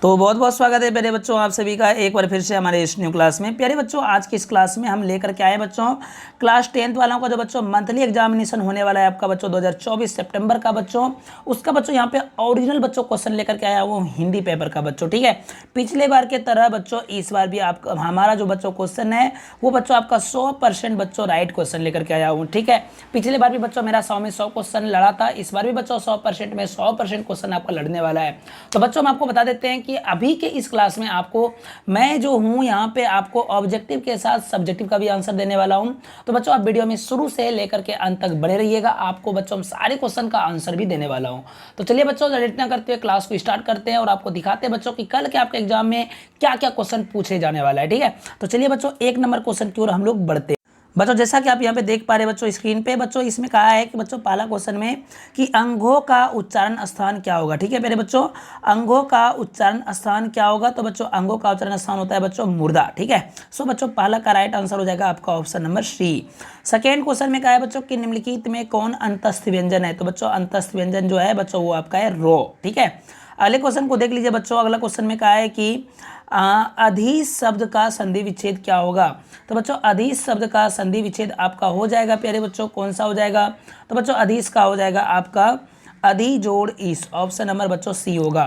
तो बहुत बहुत स्वागत है प्यारे बच्चों आप सभी का एक बार फिर से हमारे इस न्यू क्लास में। प्यारे बच्चों आज की इस क्लास में हम लेकर के आए बच्चों क्लास 10th वालों का जो बच्चों मंथली एग्जामिनेशन होने वाला है आपका बच्चों 2024 सितंबर का बच्चों, उसका बच्चों यहाँ पे ओरिजिनल बच्चों क्वेश्चन लेकर के आया वो हिंदी पेपर का बच्चों। ठीक है, पिछले बार के तरह बच्चों इस बार भी आपका हमारा जो बच्चों क्वेश्चन है वो बच्चों आपका 100% बच्चों राइट क्वेश्चन लेकर के आया हूँ। ठीक है, पिछले बार भी बच्चों मेरा 100 में 100 क्वेश्चन लड़ा था, इस बार भी बच्चों 100% में 100% क्वेश्चन आपका लड़ने वाला है। तो बच्चों हम आपको बता देते हैं कि अभी के इस क्लास में आपको मैं जो हूं यहाँ पे आपको ऑब्जेक्टिव के साथ सब्जेक्टिव का भी आंसर देने वाला हूं। तो बच्चों आप वीडियो में शुरू से लेकर के अंत तक बने रहिएगा, आपको बच्चों हम सारे क्वेश्चन का आंसर भी देने वाला हूं। तो चलिए बच्चों लेट ना करते हुए क्लास को स्टार्ट करते हैं और आपको दिखाते हैं बच्चों कि कल के आपके एग्जाम में क्या क्या क्वेश्चन पूछे जाने वाला है। ठीक है, तो चलिए बच्चों 1 नंबर क्वेश्चन की ओर हम लोग बढ़ते हैं। बच्चों जैसा कि आप यहाँ पे देख पा रहे हैं बच्चों स्क्रीन पे, बच्चों इसमें कहा है कि बच्चों पहला क्वेश्चन में कि अंगों का उच्चारण स्थान क्या होगा। ठीक है मेरे बच्चों, अंगों का उच्चारण स्थान क्या होगा, तो बच्चों अंगों का उच्चारण स्थान होता है बच्चों मुर्दा। ठीक है, सो बच्चों पहला का राइट आंसर हो जाएगा आपका option number C. Second question में कहा है बच्चों कि निम्नलिखित में कौन अंतस्थ व्यंजन है, तो बच्चों अंतस्थ व्यंजन जो है बच्चों वो आपका है रो। ठीक है, अगले क्वेश्चन को देख लीजिए बच्चों, अगला क्वेश्चन में कहा है कि अधीश शब्द का संधि विच्छेद क्या होगा, तो बच्चों अधीश शब्द का संधि विच्छेद आपका हो जाएगा प्यारे बच्चों, कौन सा हो जाएगा, तो बच्चों अधीश का हो जाएगा आपका अधि जोड़ ईश, ऑप्शन नंबर बच्चों सी होगा।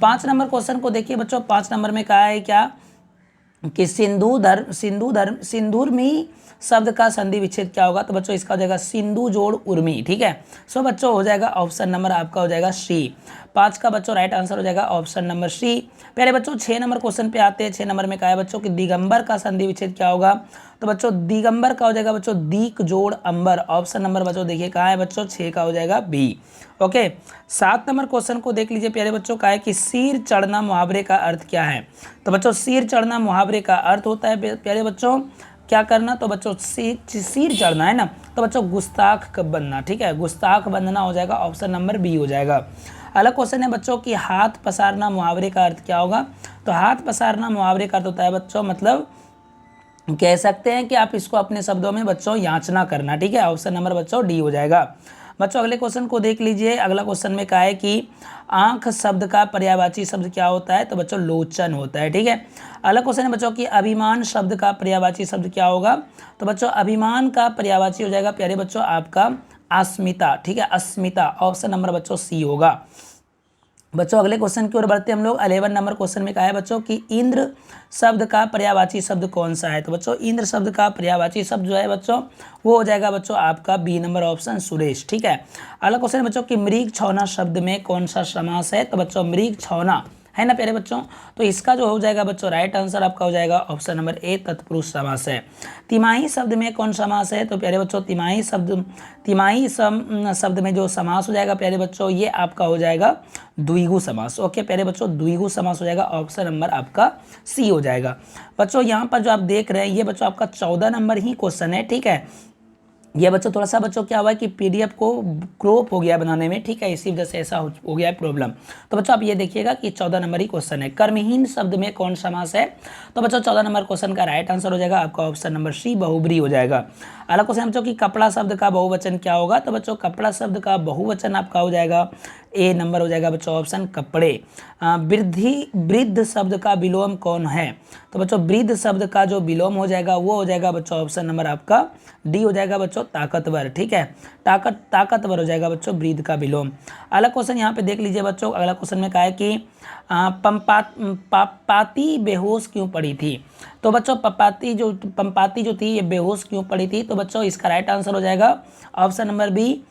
5 नंबर क्वेश्चन को देखिए बच्चों, 5 नंबर में कहा है क्या कि सिंधुर में शब्द का संधि विच्छेद क्या होगा, तो बच्चों इसका हो जाएगा सिंधु जोड़ उर्मी। ठीक है, सो बच्चों हो जाएगा ऑप्शन नंबर आपका हो जाएगा सी। 5 का बच्चों राइट आंसर हो जाएगा ऑप्शन नंबर सी। प्यारे बच्चों 6 नंबर क्वेश्चन पे आते हैं। 6 नंबर में कहा है बच्चों कि दिगंबर का संधि विच्छेद क्या होगा, तो बच्चों दिगंबर का हो जाएगा बच्चों दीक जोड़ अंबर, ऑप्शन नंबर बच्चों देखिए कहाँ है बच्चों 6 का हो जाएगा बी। ओके, 7 नंबर क्वेश्चन को देख लीजिए प्यारे बच्चों, कहा है कि सिर चढ़ना मुहावरे का अर्थ क्या है, तो बच्चों सिर चढ़ना मुहावरे का अर्थ होता है प्यारे बच्चों क्या करना, तो बच्चों सिर चढ़ना है ना, तो बच्चों गुस्ताख बनना। ठीक है, गुस्ताख बनना हो जाएगा ऑप्शन नंबर बी हो जाएगा। अगला क्वेश्चन है बच्चों कि हाथ पसारना मुहावरे का अर्थ क्या होगा, तो हाथ पसारना मुहावरे का अर्थ होता है बच्चों मतलब कह सकते हैं कि आप इसको अपने शब्दों में बच्चों याचना करना। ठीक है, ऑप्शन नंबर बच्चों डी हो जाएगा। बच्चों अगले क्वेश्चन को देख लीजिए, अगला क्वेश्चन में कहा है कि आंख शब्द का पर्यायवाची शब्द क्या होता है, तो बच्चों लोचन होता है। ठीक है, अगला क्वेश्चन है बच्चों कि अभिमान शब्द का पर्यायवाची शब्द क्या होगा, तो बच्चों अभिमान का पर्यायवाची हो जाएगा प्यारे बच्चों आपका अस्मिता। ठीक है, अस्मिता, ऑप्शन नंबर बच्चों सी होगा। बच्चों अगले क्वेश्चन की ओर बढ़ते हम लोग। 11 नंबर क्वेश्चन में कहा है बच्चों कि इंद्र शब्द का पर्यायवाची शब्द कौन सा है, तो बच्चों इंद्र शब्द का पर्यायवाची शब्द जो है बच्चों वो हो जाएगा बच्चों आपका बी नंबर ऑप्शन सुरेश। ठीक है, अगला क्वेश्चन है बच्चों कि मृग छौना शब्द में कौन सा समास है, तो बच्चों मृग छौना है ना प्यारे बच्चों, तो इसका जो हो जाएगा बच्चों राइट आंसर आपका हो जाएगा ऑप्शन नंबर ए तत्पुरुष समास है। तिमाही शब्द में कौन समास है, तो प्यारे बच्चों तिमाही शब्द में जो समास हो जाएगा प्यारे बच्चों ये आपका हो जाएगा द्विगु समास। ओके प्यारे बच्चों द्विगु समास हो जाएगा, ऑप्शन नंबर आपका सी हो जाएगा। बच्चों यहाँ पर जो आप देख रहे हैं ये बच्चों आपका 14 नंबर ही क्वेश्चन है। ठीक है, ये बच्चों थोड़ा सा बच्चों क्या हुआ है कि पीडीएफ को क्रॉप हो गया बनाने में। ठीक है, इसी वजह से ऐसा हो गया है प्रॉब्लम। तो बच्चों आप ये देखिएगा कि 14 नंबर ही क्वेश्चन है। कर्महीन शब्द में कौन समास है, तो बच्चों 14 नंबर क्वेश्चन का राइट आंसर हो जाएगा आपका ऑप्शन नंबर सी बहुब्री हो जाएगा। अगला क्वेश्चन बच्चों कि कपड़ा शब्द का बहुवचन क्या होगा, तो बच्चों कपड़ा शब्द का बहुवचन आपका हो जाएगा ए नंबर हो जाएगा बच्चों ऑप्शन कपड़े। वृद्ध शब्द का विलोम कौन है, तो बच्चों वृद्ध शब्द का जो विलोम हो जाएगा वो हो जाएगा बच्चों ऑप्शन नंबर आपका डी हो जाएगा बच्चों ताकतवर। ठीक है, ताकतवर हो जाएगा बच्चों वृद्ध का विलोम। अगला क्वेश्चन यहाँ पे देख लीजिए बच्चों, अगला क्वेश्चन में कहा है कि पाती बेहोश क्यों पड़ी थी, तो बच्चों पंपाती जो थी ये बेहोश क्यों पड़ी थी, तो बच्चों इसका राइट आंसर हो जाएगा ऑप्शन नंबर बी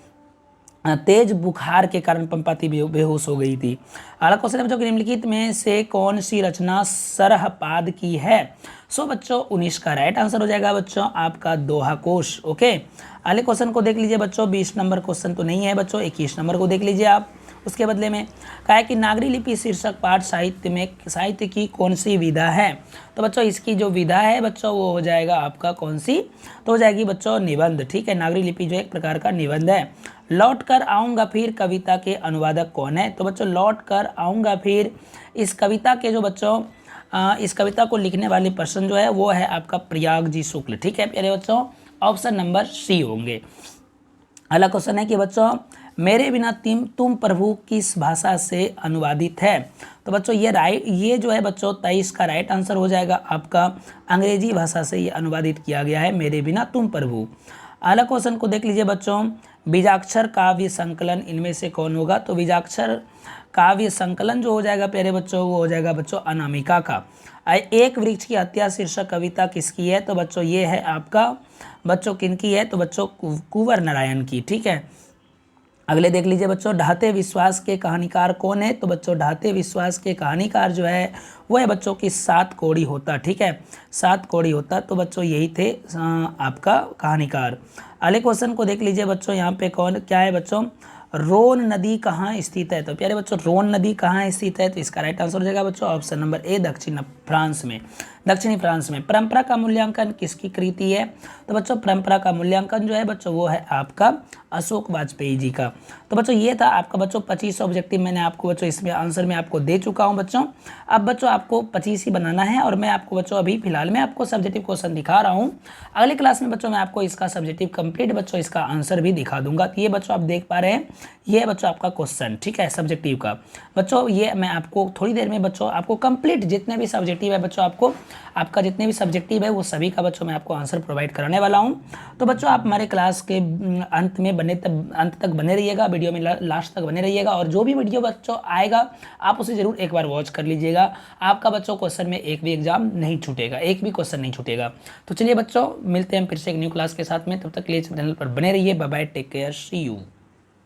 तेज बुखार के कारण पंपाती बेहोश हो गई थी। अगला क्वेश्चन है बच्चों कि निम्नलिखित में से कौन सी रचना सरहपाद की है, सो बच्चों 19 का राइट आंसर हो जाएगा बच्चों आपका दोहा कोश। ओके, अगले क्वेश्चन को देख लीजिए बच्चों, 20 नंबर क्वेश्चन तो नहीं है बच्चों, 21 नंबर को देख लीजिए आप। उसके बदले में कहा है कि नागरी लिपि शीर्षक पाठ साहित्य की कौन सी विधा है, तो बच्चों इसकी जो विधा है बच्चों वो हो जाएगा आपका कौन सी, तो हो जाएगी बच्चों निबंध। ठीक है, नागरी लिपि जो एक प्रकार का निबंध है। लौट कर आऊँगा फिर कविता के अनुवादक कौन है, तो बच्चों लौट कर आऊँगा फिर इस कविता के जो बच्चों इस कविता को लिखने वाली पर्सन जो है वो है आपका प्रयाग जी शुक्ल। ठीक है प्यारे बच्चों, ऑप्शन नंबर सी होंगे। अगला क्वेश्चन है कि बच्चों मेरे बिना तुम प्रभु किस भाषा से अनुवादित है? तो बच्चों ये जो है बच्चों 23 का राइट आंसर हो जाएगा आपका, अंग्रेजी भाषा से ये अनुवादित किया गया है, मेरे बिना तुम प्रभु। अगला क्वेश्चन को देख लीजिए बच्चों, बीजाक्षर काव्य संकलन इनमें से कौन होगा? तो बीजाक्षर काव्य संकलन जो हो जाएगा प्यारे बच्चों वो हो जाएगा बच्चों अनामिका का। एक वृक्ष की हत्या शीर्षक कविता किसकी है? तो बच्चों ये है आपका बच्चों किनकी है? तो बच्चों कुंवर नारायण की, ठीक है। अगले देख लीजिए बच्चों, ढाते विश्वास के कहानीकार कौन है? तो बच्चों ढाते विश्वास के कहानीकार जो है वो है बच्चों की सात कोड़ी होता, ठीक है, सात कोड़ी होता। तो बच्चों यही थे आपका कहानीकार। अगले क्वेश्चन को देख लीजिए बच्चों, यहाँ पे कौन क्या है बच्चों, रोन नदी कहाँ स्थित है? तो प्यारे बच्चों रोन नदी कहाँ स्थित है? तो इसका राइट आंसर हो जाएगा बच्चों ऑप्शन नंबर ए, दक्षिणी फ्रांस में। परंपरा का मूल्यांकन किसकी कृति है? तो बच्चों परंपरा का मूल्यांकन जो है बच्चों वो है आपका अशोक वाजपेयी जी का। तो बच्चों ये था आपका बच्चों 25 ऑब्जेक्टिव मैंने आपको बच्चों इसमें आंसर में आपको दे चुका हूँ बच्चों। अब बच्चों आपको 25 ही बनाना है और मैं आपको बच्चों अभी फिलहाल में आपको सब्जेक्टिव क्वेश्चन दिखा रहा हूँ। अगले क्लास में बच्चों मैं आपको इसका सब्जेक्टिव कंप्लीट बच्चों इसका आंसर भी दिखा दूंगा। तो ये बच्चों आप देख पा रहे हैं, ये है बच्चों आपका क्वेश्चन, ठीक है, सब्जेक्टिव का। बच्चों ये मैं आपको थोड़ी देर में बच्चों आपको कंप्लीट जितने भी सब्जेक्टिव है बच्चों आपका जितने भी सब्जेक्टिव है वो सभी का बच्चों मैं आपको आंसर प्रोवाइड कराने वाला हूँ। तो बच्चों आप हमारे क्लास के अंत तक बने रहिएगा, वीडियो में लास्ट तक बने रहिएगा और जो भी वीडियो बच्चों आएगा आप उसे जरूर एक बार वॉच कर लीजिएगा। आपका बच्चों क्वेश्चन में एक भी एग्जाम नहीं छूटेगा, एक भी क्वेश्चन नहीं छूटेगा। तो चलिए बच्चों मिलते हैं फिर से एक न्यू क्लास के साथ में, तब तक के लिए चैनल पर बने रहिए। Bye bye, take care, see you.